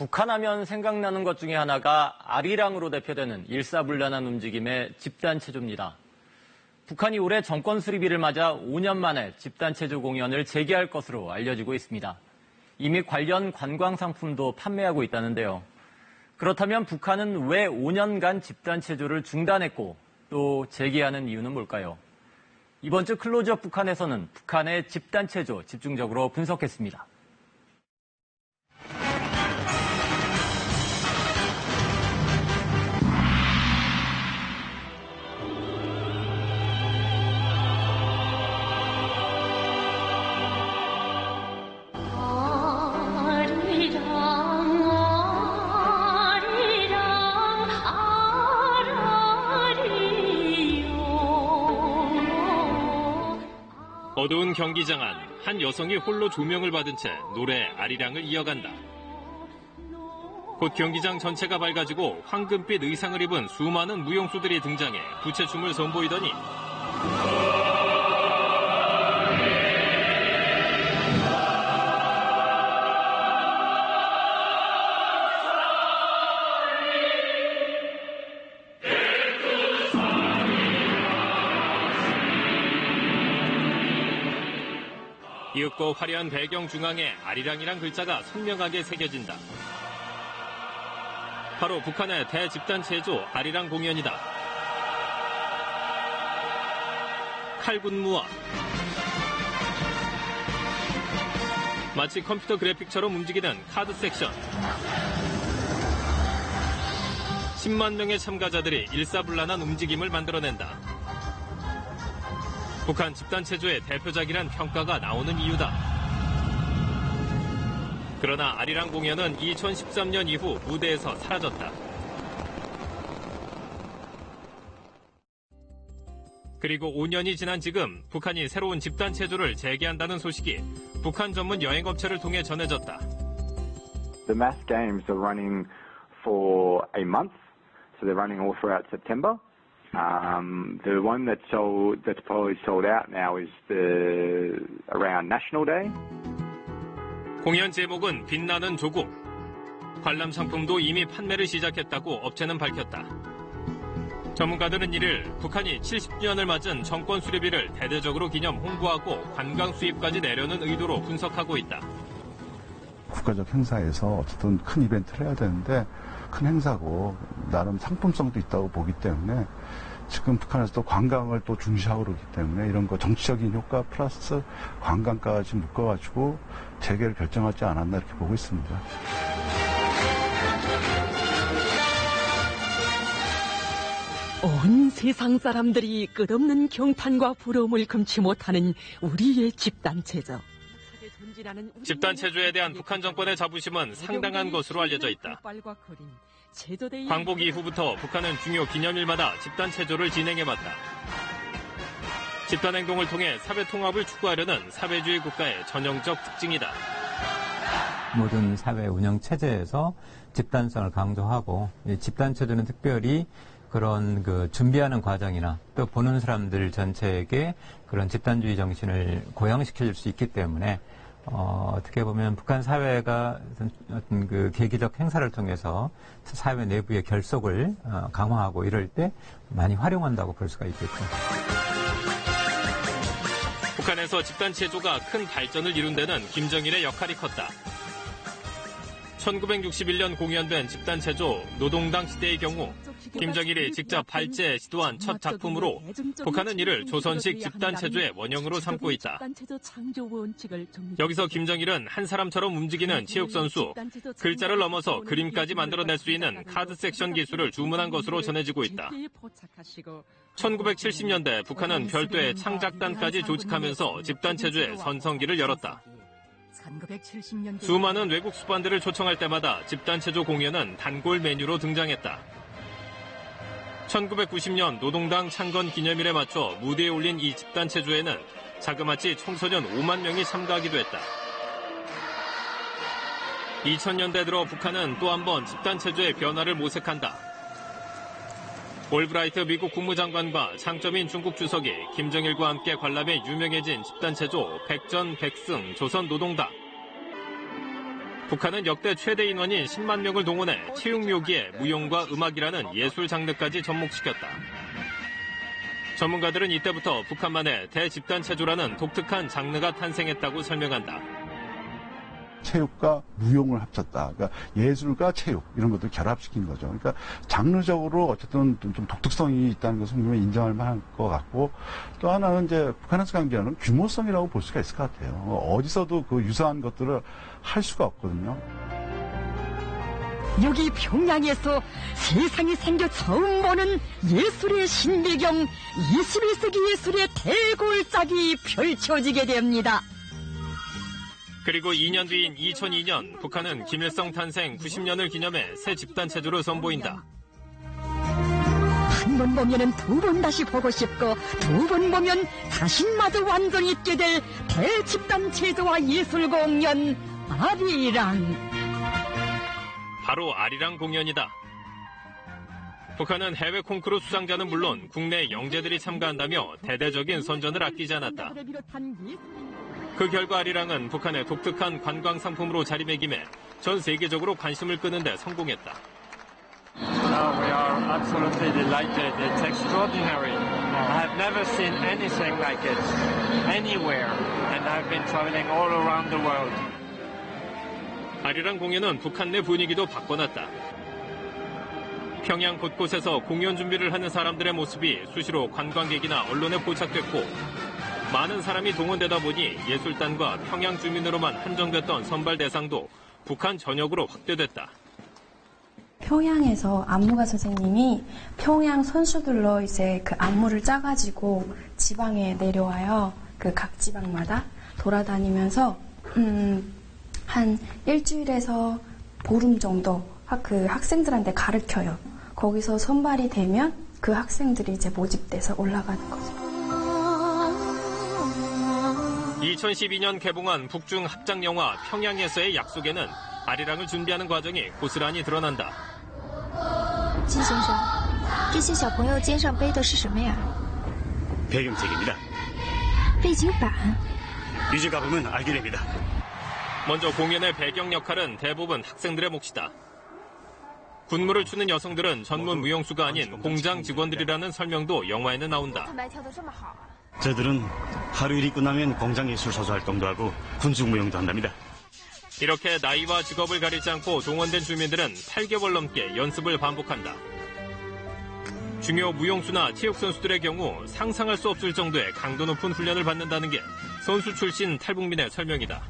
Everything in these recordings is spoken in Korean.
북한하면 생각나는 것 중에 하나가 아리랑으로 대표되는 일사불란한 움직임의 집단체조입니다. 북한이 올해 정권 수립일을 맞아 5년 만에 집단체조 공연을 재개할 것으로 알려지고 있습니다. 이미 관련 관광 상품도 판매하고 있다는데요. 그렇다면 북한은 왜 5년간 집단체조를 중단했고 또 재개하는 이유는 뭘까요? 이번 주 클로즈업 북한에서는 북한의 집단체조 집중적으로 분석했습니다. 어두운 경기장 안 한 여성이 홀로 조명을 받은 채 노래 아리랑을 이어간다. 곧 경기장 전체가 밝아지고 황금빛 의상을 입은 수많은 무용수들이 등장해 부채춤을 선보이더니 이윽고 화려한 배경 중앙에 아리랑이란 글자가 선명하게 새겨진다. 바로 북한의 대집단체조 아리랑 공연이다. 칼군무와 마치 컴퓨터 그래픽처럼 움직이는 카드 섹션. 10만 명의 참가자들이 일사불란한 움직임을 만들어낸다. 북한 집단체조의 대표작이란 평가가 나오는 이유다. 그러나 아리랑 공연은 2013년 이후 무대에서 사라졌다. 그리고 5년이 지난 지금 북한이 새로운 집단체조를 재개한다는 소식이 북한 전문 여행업체를 통해 전해졌다. The mass games are running for a month, so they're running all throughout September. The one that's probably sold out now is around National Day. 공연 제목은 빛나는 조국. 관람 상품도 이미 판매를 시작했다고 업체는 밝혔다. 전문가들은 이를 북한이 70주년을 맞은 정권 수립일을 대대적으로 기념 홍보하고 관광 수입까지 내려는 의도로 분석하고 있다. 국가적 행사에서 어쨌든 큰 이벤트를 해야 되는데 큰 행사고 나름 상품성도 있다고 보기 때문에 지금 북한에서도 관광을 또 중시하고 그러기 때문에 이런 거 정치적인 효과 플러스 관광까지 묶어가지고 재개를 결정하지 않았나 이렇게 보고 있습니다. 온 세상 사람들이 끝없는 경탄과 부러움을 금치 못하는 우리의 집단체조. 집단체조에 대한 북한 정권의 자부심은 상당한 것으로 알려져 있다. 광복 이후부터 북한은 중요 기념일마다 집단체조를 진행해왔다. 집단행동을 통해 사회 통합을 추구하려는 사회주의 국가의 전형적 특징이다. 모든 사회 운영 체제에서 집단성을 강조하고 집단체조는 특별히 그런 준비하는 과정이나 또 보는 사람들 전체에게 그런 집단주의 정신을 고양시킬 수 있기 때문에 어떻게 보면 북한 사회가 어떤 계기적 행사를 통해서 사회 내부의 결속을 강화하고 이럴 때 많이 활용한다고 볼 수가 있겠죠. 북한에서 집단체조가 큰 발전을 이룬 데는 김정일의 역할이 컸다. 1961년 공연된 집단체조 노동당 시대의 경우 김정일이 직접 발제해 지도한 첫 작품으로 북한은 이를 조선식 집단체조의 원형으로 삼고 있다. 여기서 김정일은 한 사람처럼 움직이는 체육선수, 글자를 넘어서 그림까지 만들어낼 수 있는 카드 섹션 기술을 주문한 것으로 전해지고 있다. 1970년대 북한은 별도의 창작단까지 조직하면서 집단체조의 선성기를 열었다. 수많은 외국 수반들을 초청할 때마다 집단체조 공연은 단골 메뉴로 등장했다. 1990년 노동당 창건 기념일에 맞춰 무대에 올린 이 집단체조에는 자그마치 청소년 5만 명이 참가하기도 했다. 2000년대 들어 북한은 또 한 번 집단체조의 변화를 모색한다. 올브라이트 미국 국무장관과 장점인 중국 주석이 김정일과 함께 관람해 유명해진 집단체조 백전백승 조선노동당. 북한은 역대 최대 인원인 10만 명을 동원해 체육묘기에 무용과 음악이라는 예술 장르까지 접목시켰다. 전문가들은 이때부터 북한만의 대집단체조라는 독특한 장르가 탄생했다고 설명한다. 체육과 무용을 합쳤다. 그러니까 예술과 체육 이런 것들 결합시킨 거죠. 그러니까 장르적으로 어쨌든 좀 독특성이 있다는 것은 분명히 인정할 만한 것 같고, 또 하나는 이제 북한에서 강조하는 규모성이라고 볼 수가 있을 것 같아요. 어디서도 그 유사한 것들을 할 수가 없거든요. 여기 평양에서 세상이 생겨 처음 보는 예술의 신비경 21세기 예술의 대골짝이 펼쳐지게 됩니다. 그리고 2년 뒤인 2002년 북한은 김일성 탄생 90년을 기념해 새 집단체조를 선보인다. 한 번 보면은 두 번 다시 보고 싶고, 두 번 보면 자신마저 완전히 잊게 될 대집단체조와 예술 공연 아리랑. 바로 아리랑 공연이다. 북한은 해외 콩쿠르 수상자는 물론 국내 영재들이 참가한다며 대대적인 선전을 아끼지 않았다. 그 결과 아리랑은 북한의 독특한 관광 상품으로 자리매김해 전 세계적으로 관심을 끄는 데 성공했다. Now we are absolutely delighted. It's extraordinary. I have never seen anything like it anywhere, and I've been traveling all around the world. 아리랑 공연은 북한 내 분위기도 바꿔놨다. 평양 곳곳에서 공연 준비를 하는 사람들의 모습이 수시로 관광객이나 언론에 포착됐고, 많은 사람이 동원되다 보니 예술단과 평양 주민으로만 한정됐던 선발 대상도 북한 전역으로 확대됐다. 평양에서 안무가 선생님이 평양 선수들로 이제 그 안무를 짜가지고 지방에 내려와요. 그 각 지방마다 돌아다니면서 한 일주일에서 보름 정도 그 학생들한테 가르쳐요. 거기서 선발이 되면 그 학생들이 이제 모집돼서 올라가는 거죠. 2012년 개봉한 북중 합작영화 평양에서의 약속에는 아리랑을 준비하는 과정이 고스란히 드러난다. 金先生，这些小朋友肩上背的是什么呀？ 배경책입니다. 背景板。 이제 가보면 알게 됩니다. 먼저 공연의 배경 역할은 대부분 학생들의 몫이다. 군무를 추는 여성들은 전문 무용수가 아닌 공장 직원들이라는 설명도 영화에는 나온다. 저들은 하루 일이 끝나면 공장 예술 서서 활동도 하고 군중 무용도 한답니다. 이렇게 나이와 직업을 가리지 않고 동원된 주민들은 8개월 넘게 연습을 반복한다. 중요 무용수나 체육 선수들의 경우 상상할 수 없을 정도의 강도 높은 훈련을 받는다는 게 선수 출신 탈북민의 설명이다.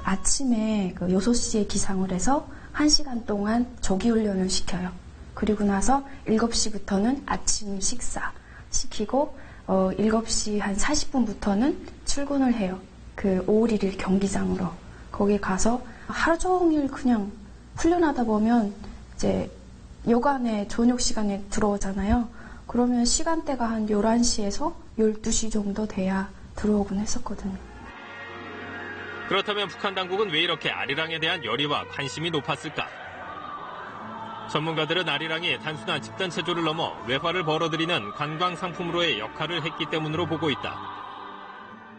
아침에 그 6시에 기상을 해서 1시간 동안 조기훈련을 시켜요. 그리고 나서 7시부터는 아침 식사 시키고 7시 한 40분부터는 출근을 해요. 그 5월 1일 경기장으로. 거기 가서 하루 종일 그냥 훈련하다 보면 이제 여간에 저녁 시간에 들어오잖아요. 그러면 시간대가 한 11시에서 12시 정도 돼야 들어오곤 했었거든요. 그렇다면 북한 당국은 왜 이렇게 아리랑에 대한 열의와 관심이 높았을까? 전문가들은 아리랑이 단순한 집단체조를 넘어 외화를 벌어들이는 관광 상품으로의 역할을 했기 때문으로 보고 있다.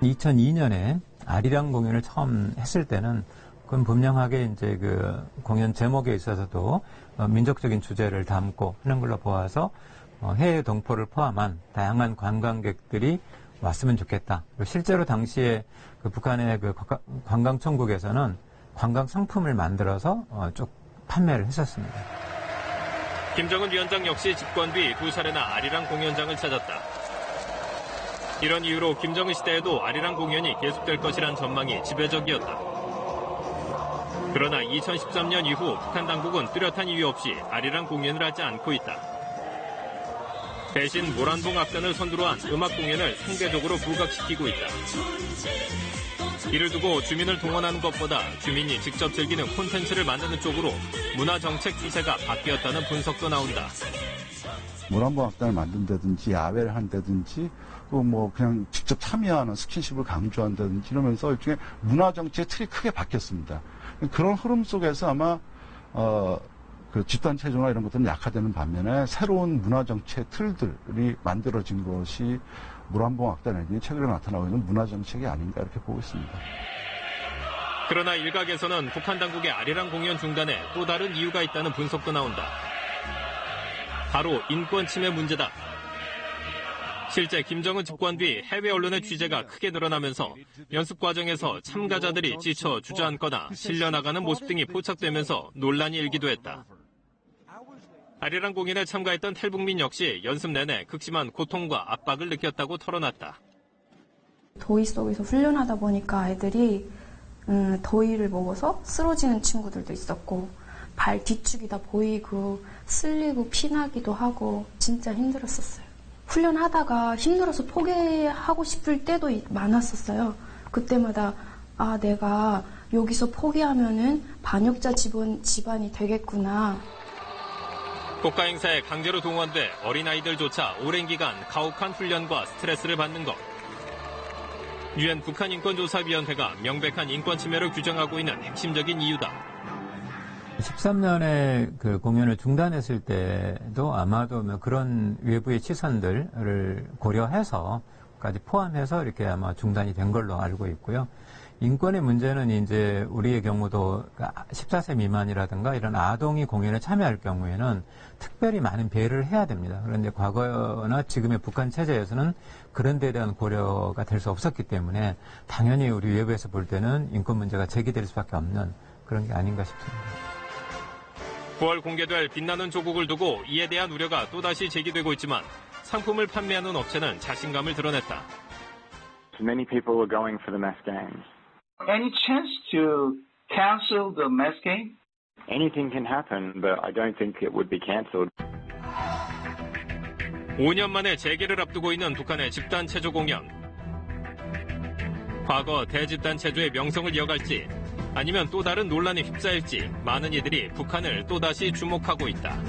2002년에 아리랑 공연을 처음 했을 때는 그건 분명하게 이제 그 공연 제목에 있어서도 민족적인 주제를 담고 하는 걸로 보아서 해외 동포를 포함한 다양한 관광객들이 왔으면 좋겠다. 실제로 당시에 그 북한의 그 관광청국에서는 관광 상품을 만들어서 쭉 판매를 했었습니다. 김정은 위원장 역시 집권 뒤 2차례나 아리랑 공연장을 찾았다. 이런 이유로 김정은 시대에도 아리랑 공연이 계속될 것이란 전망이 지배적이었다. 그러나 2013년 이후 북한 당국은 뚜렷한 이유 없이 아리랑 공연을 하지 않고 있다. 대신 모란봉 악단을 선두로 한 음악 공연을 상대적으로 부각시키고 있다. 이를 두고 주민을 동원하는 것보다 주민이 직접 즐기는 콘텐츠를 만드는 쪽으로 문화정책 기세가 바뀌었다는 분석도 나온다. 모란봉 악단을 만든다든지 야외를 한다든지 뭐 그냥 직접 참여하는 스킨십을 강조한다든지 이러면서 일종의 문화정치의 틀이 크게 바뀌었습니다. 그런 흐름 속에서 아마 그 집단체조나 이런 것들은 약화되는 반면에 새로운 문화정치의 틀들이 만들어진 것이 모란봉 악단에게 최근에 나타나고 있는 문화정책이 아닌가 이렇게 보고 있습니다. 그러나 일각에서는 북한 당국의 아리랑 공연 중단에 또 다른 이유가 있다는 분석도 나온다. 바로 인권 침해 문제다. 실제 김정은 집권 뒤 해외 언론의 취재가 크게 늘어나면서 연습 과정에서 참가자들이 지쳐 주저앉거나 실려나가는 모습 등이 포착되면서 논란이 일기도 했다. 아리랑 공연에 참가했던 탈북민 역시 연습 내내 극심한 고통과 압박을 느꼈다고 털어놨다. 더위 속에서 훈련하다 보니까 애들이 더위를 먹어서 쓰러지는 친구들도 있었고 발 뒤축이 다 보이고 쓸리고 피나기도 하고 진짜 힘들었었어요. 훈련하다가 힘들어서 포기하고 싶을 때도 많았었어요. 그때마다 내가 여기서 포기하면은 반역자 집안이 되겠구나. 국가 행사에 강제로 동원돼 어린아이들조차 오랜 기간 가혹한 훈련과 스트레스를 받는 것. 유엔 북한인권조사위원회가 명백한 인권 침해를 규정하고 있는 핵심적인 이유다. 13년에 그 공연을 중단했을 때도 아마도 그런 외부의 시선들을 고려해서까지 포함해서 이렇게 아마 중단이 된 걸로 알고 있고요. 인권의 문제는 이제 우리의 경우도 14세 미만이라든가 이런 아동이 공연에 참여할 경우에는 특별히 많은 배려를 해야 됩니다. 그런데 과거나 지금의 북한 체제에서는 그런 데에 대한 고려가 될 수 없었기 때문에 당연히 우리 외부에서 볼 때는 인권 문제가 제기될 수밖에 없는 그런 게 아닌가 싶습니다. 9월 공개될 빛나는 조국을 두고 이에 대한 우려가 또다시 제기되고 있지만 상품을 판매하는 업체는 자신감을 드러냈다. Many people are going for the mass games. Any chance to cancel the mass game? Anything can happen, but I don't think it would be cancelled. 5년 만에 재개를 앞두고 있는 북한의 집단 체조 공연. 과거 대집단 체조의 명성을 이어갈지 아니면 또 다른 논란에 휩싸일지 많은 이들이 북한을 또다시 주목하고 있다.